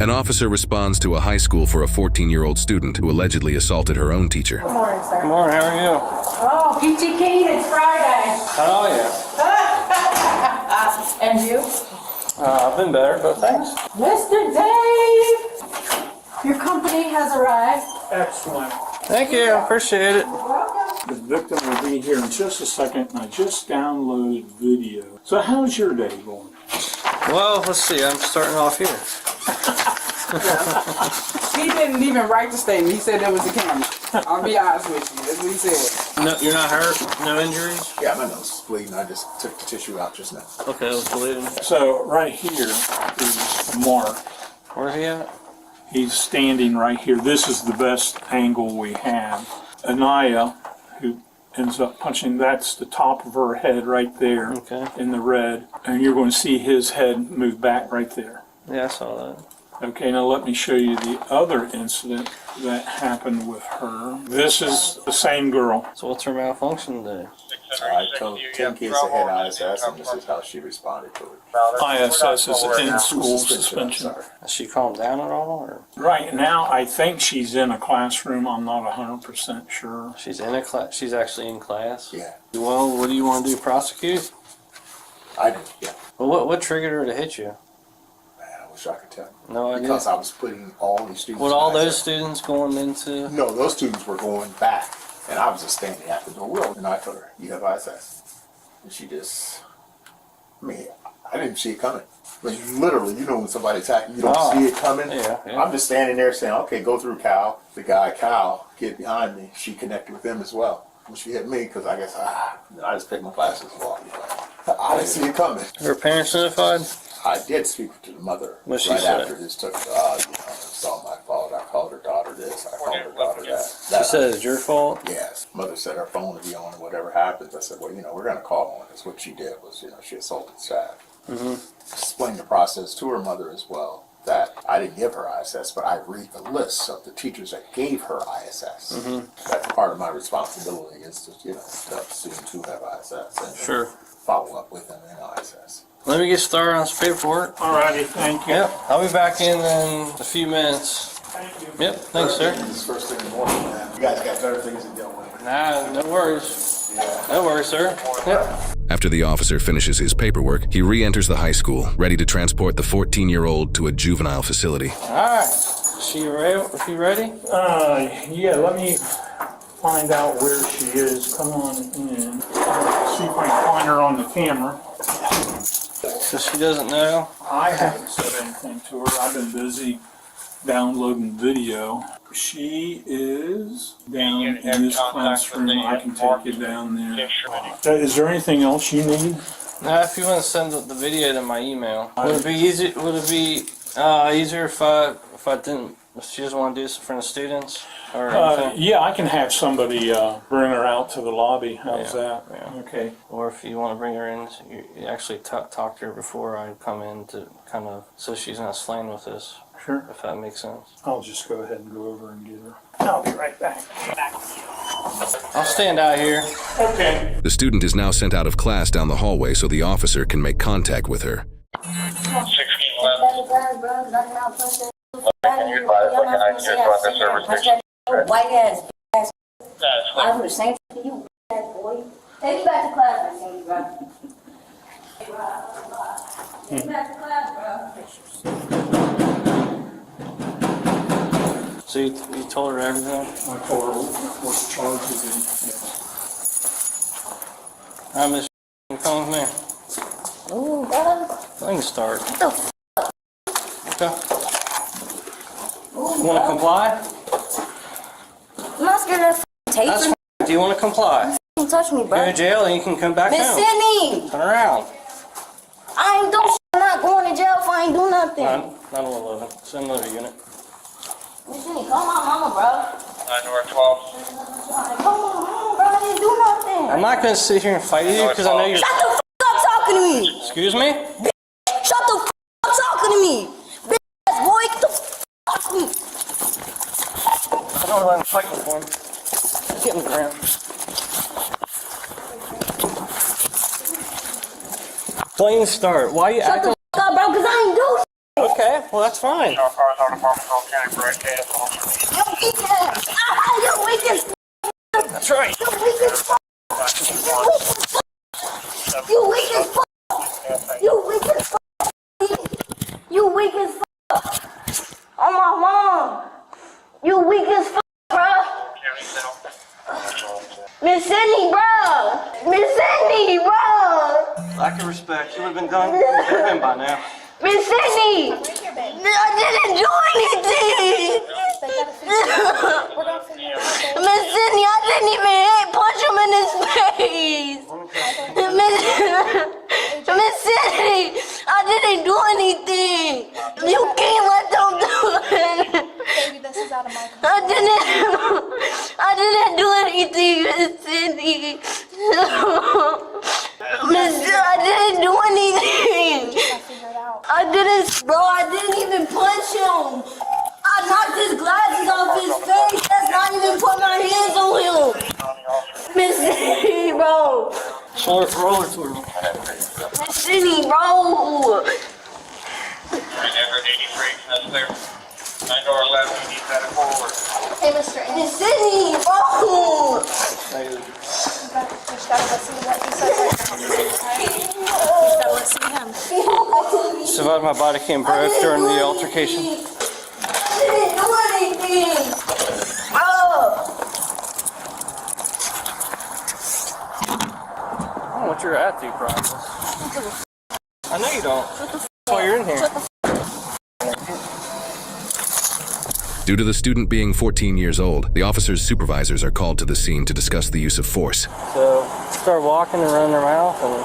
An officer responds to a high school for a 14-year-old student who allegedly assaulted her own teacher. Good morning, sir. Good morning, how are you? Oh, peachy keen, it's Friday. How are you? And you? I've been better, but thanks. Mr. Dave! Your company has arrived. Excellent. Thank you, I appreciate it. You're welcome. The victim will be here in just a second, and I just downloaded video. So how's your day going? Well, let's see, I'm starting off here. He didn't even write the statement. He said that was the camera. I'll be honest with you. That's what he said. No, you're not hurt? No injuries? Yeah, my nose is bleeding. I just took the tissue out just now. Okay, let's bleeding. So right here is Mark. Where's he at? He's standing right here. This is the best angle we have. Anaya, who ends up punching, that's the top of her head right there. Okay. In the red. And you're going to see his head move back right there. Yeah, I saw that. Okay, now let me show you the other incident that happened with her. This is the same girl. So what's her malfunction today? I told 10 kids to hit ISS, and this is how she responded to it. ISS is in-school suspension. Sorry. Has she calmed down at all, or Right now, I think she's in a classroom. I'm not 100% sure. she's in a class? She's actually in class? Yeah, Well, what do you want to do, prosecute? I did. Yeah, Well, what triggered her to hit you? man, I wish I could tell you. No idea. Because I was putting all these students. With in all ISS. those students going into... No, those students were going back, and I was just standing at the door. And I told her, "You have ISS," and she just. I mean, I didn't see it coming. But literally, you know, when somebody's attacking, you don't see it coming. Yeah. I'm just standing there saying, "Okay, go through Cal." The guy Cal, kid behind me, she connected with him as well. When she hit me, because I guess I just picked my classes off. I didn't see it coming. Her parents notified? I did speak to the mother What'd she right say? after this took. It's all my fault. I called her daughter this. I called her daughter that. She said it's your fault? Yes. Mother said her phone would be on and whatever happens. I said, well, we're going to call on this. What she did was, she assaulted staff. Mm-hmm. Explained the process to her mother as well, that I didn't give her ISS, but I read the lists of the teachers that gave her ISS. Mm-hmm. That's part of my responsibility is to, tell students who have ISS and Sure. follow up with them in ISS. Let me get started on some paperwork. Alrighty, thank you. Yep, I'll be back in a few minutes. Thank you. Yep, thanks, sir. This is first thing in the morning. You guys got better things to deal with. Nah, no worries. No worries, sir. Yep. After the officer finishes his paperwork, he re-enters the high school, ready to transport the 14-year-old to a juvenile facility. Alright. She ready? Yeah, let me find out where she is. Come on in. See if I can find her on the camera. So she doesn't know? I haven't said anything to her. I've been busy downloading video. She is down in this classroom. I can take you down there. Is there anything else you need? Now, if you want to send the video to my email, would it be easy? Would it be easier if I didn't? If she doesn't want to do this in front of students or anything? Yeah, I can have somebody bring her out to the lobby. How's that? Yeah. Okay. Or if you want to bring her in, you actually talk to her before I come in to kind of so she's not slain with this. Sure. If that makes sense. I'll just go ahead and go over and get her. I'll be right back. I'll stand out here. Okay. The student is now sent out of class down the hallway so the officer can make contact with her. White ass. I do the same to you, bad boy. Take me back to class, I say, bro. Take me back to class, bro. So you told her everything? I told her what the charges is. Alright, Miss, you come with me. Ooh, brother. I can start. What the Okay. You want to comply? I'm not scared of that That's taser. fine. Do you want to comply? Don't touch me, Go bro. to jail and you can come back Miss home. Sydney, Turn around. I ain't do shit. I'm not going to jail if I ain't do nothing. 911. Send another unit. Miss Sydney, call my mama, bro. 9 North 12. Call my mama, bro. I didn't do nothing. I'm not going to sit here and fight you because I know you're... Shut the f up talking to me. Excuse me? Shut the f up talking to me. Bitch ass boy, get the f off me. I don't know I'm fighting for him. Get in the ground. Clean start. Why are you Shut acting... the f up, bro, because I ain't do shit. Okay. Well, that's fine. You weak ass. You weak as That's right. You weak as fuck. You weak as fuck. You weak as fuck. You weak as fuck. Oh my mom. You weak as fuck, bro. Miss Sydney, bro. Miss Sydney, bro. Lack of respect. You would have been done with by now. Miss Sydney. I didn't do anything. Miss Sydney, I didn't even punch him in his face. Miss Sydney, I didn't do anything. You can't let them do it. Baby, this is out of my control. I didn't do anything, Miss Sydney. I didn't do anything. Figure it out. I didn't even punch him. I knocked his glasses off his face. That's not even put my hands on him. Miss City, bro. Roller through. Miss City, bro. Hey, Mr. Amos, Miss City, bro. you just gotta listen to what he says right now. You gotta listen to him. Survived my body cam broke during the altercation. I didn't do anything. Bro. I don't know what your attitude problem is. I know you don't. That's why you're in here. Due to the student being 14 years old, the officer's supervisors are called to the scene to discuss the use of force. So, started walking and running her mouth, and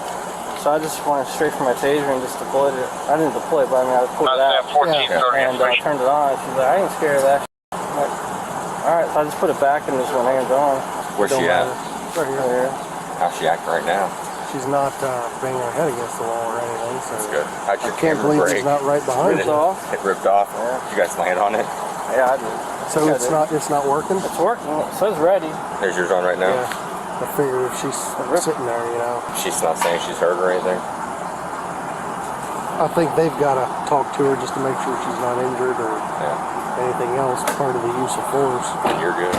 so I just went straight for my taser and just deployed it. I didn't deploy it, but I mean, I pulled it out. And I turned it on, and she's like, I ain't scared of that. I'm like, alright, so I just put it back and just went hands on. Where's she at? Right here. How's she acting right now? She's not banging her head against the wall or anything, so That's good. How'd your I can't camera believe break? she's not right behind Ripped her. off. It ripped off? Yeah. Did you guys land on it? Yeah, I did. So it's not working? It's working. It says ready. There's yours on right now? Yeah. I figured if she's sitting there, you know. She's not saying she's hurt or anything? I think they've got to talk to her just to make sure she's not injured or anything else part of the use of force. You're good.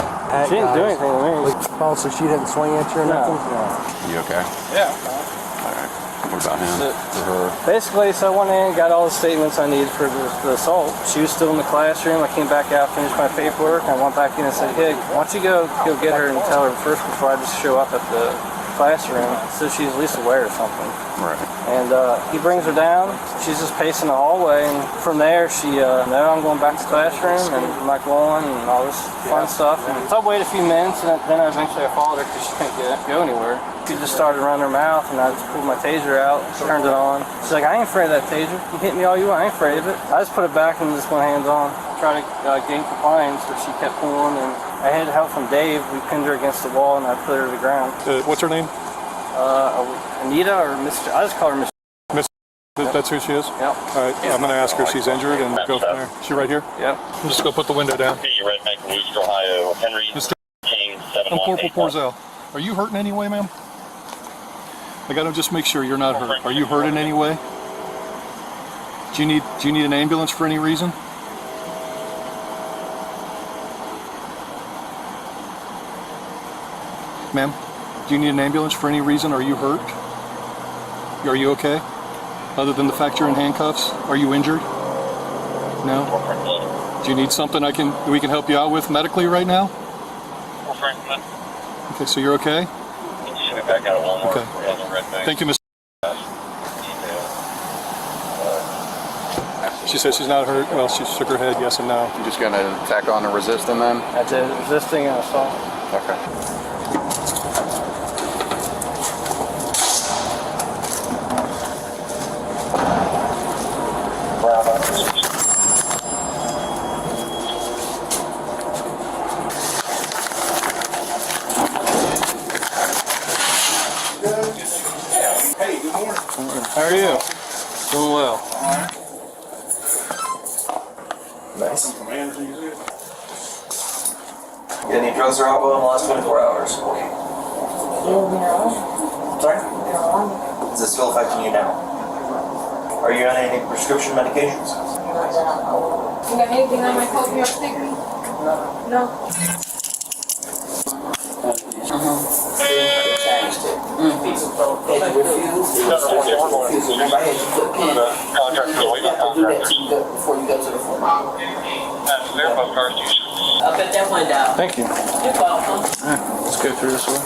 She didn't do anything to me. Oh, so she didn't swing at you or nothing? You okay? Yeah. What about him? For her? Basically, so I went in and got all the statements I needed for the assault. She was still in the classroom. I came back out, finished my paperwork, and I went back in and said, hey, why don't you go get her and tell her first before I just show up at the classroom so she's at least aware of something. Right. And he brings her down. She's just pacing the hallway, and from there she, no, I'm going back to the classroom, and I'm not going, and all this fun stuff. And so I waited a few minutes, and then eventually I followed her because she couldn't go anywhere. She just started running her mouth, and I just pulled my taser out, turned it on. She's like, I ain't afraid of that taser. You hit me all you want, I ain't afraid of it. I just put it back and just went hands on. Tried to gain compliance, but she kept pulling, and I had help from Dave. We pinned her against the wall, and I put her to the ground. What's her name? Anita or Mr. I just call her Mr. Miss. That's who she is? Yep. All right, I'm going to ask her if she's injured and go from there. She right here? Yep. I'm just going to put the window down. Redneck, Wooster, Ohio, Henry, Mr. King, I'm Corporal Porzell. Are you hurt in any way, ma'am? I got to just make sure you're not hurt. Are you hurt in any way? Do you need an ambulance for any reason? Ma'am, do you need an ambulance for any reason? Are you hurt? Are you okay? Other than the fact you're in handcuffs? Are you injured? No? Do you need something we can help you out with medically right now? Okay, so you're okay? Okay. Thank you, Mr. She says she's not hurt. Well, she shook her head yes and no. You just gonna tack on the resisting then? That's it, resisting and assault. Okay. Hey, good morning. How are you? Doing well. Nice. Get any drugs or alcohol in the last 24 hours? Sorry? Is it still affecting you now? Are you on any prescription medications? You got anything that might help me or stick me? No. Before you go to the phone. I bet that went down. Thank you. You're welcome. Let's go through this way.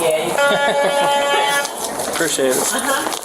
Yeah. Appreciate it.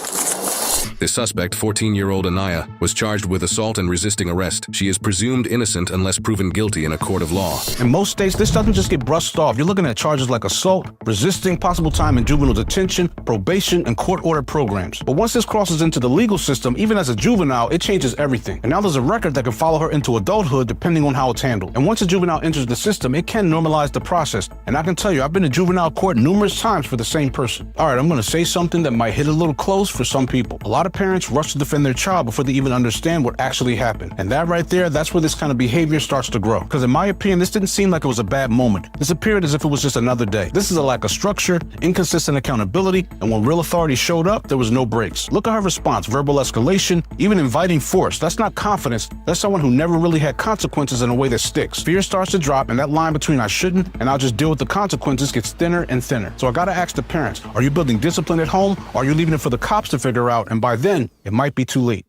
The suspect, 14-year-old Anaya, was charged with assault and resisting arrest. She is presumed innocent unless proven guilty in a court of law. In most states, this doesn't just get brushed off. You're looking at charges like assault, resisting, possible time in juvenile detention, probation, and court-ordered programs. But once this crosses into the legal system, even as a juvenile, it changes everything. And now there's a record that can follow her into adulthood depending on how it's handled. And once a juvenile enters the system, it can normalize the process. And I can tell you, I've been to juvenile court numerous times for the same person. All right, I'm going to say something that might hit a little close for some people. A lot of parents rush to defend their child before they even understand what actually happened. And that right there, that's where this kind of behavior starts to grow. Because in my opinion, this didn't seem like it was a bad moment. This appeared as if it was just another day. This is a lack of structure, inconsistent accountability, and when real authority showed up, there was no breaks. Look at her response, verbal escalation, even inviting force. That's not confidence. That's someone who never really had consequences in a way that sticks. Fear starts to drop, and that line between I shouldn't and I'll just deal with the consequences gets thinner and thinner. So I gotta ask the parents, are you building discipline at home, or are you leaving it for the cops to figure out? And by then, it might be too late.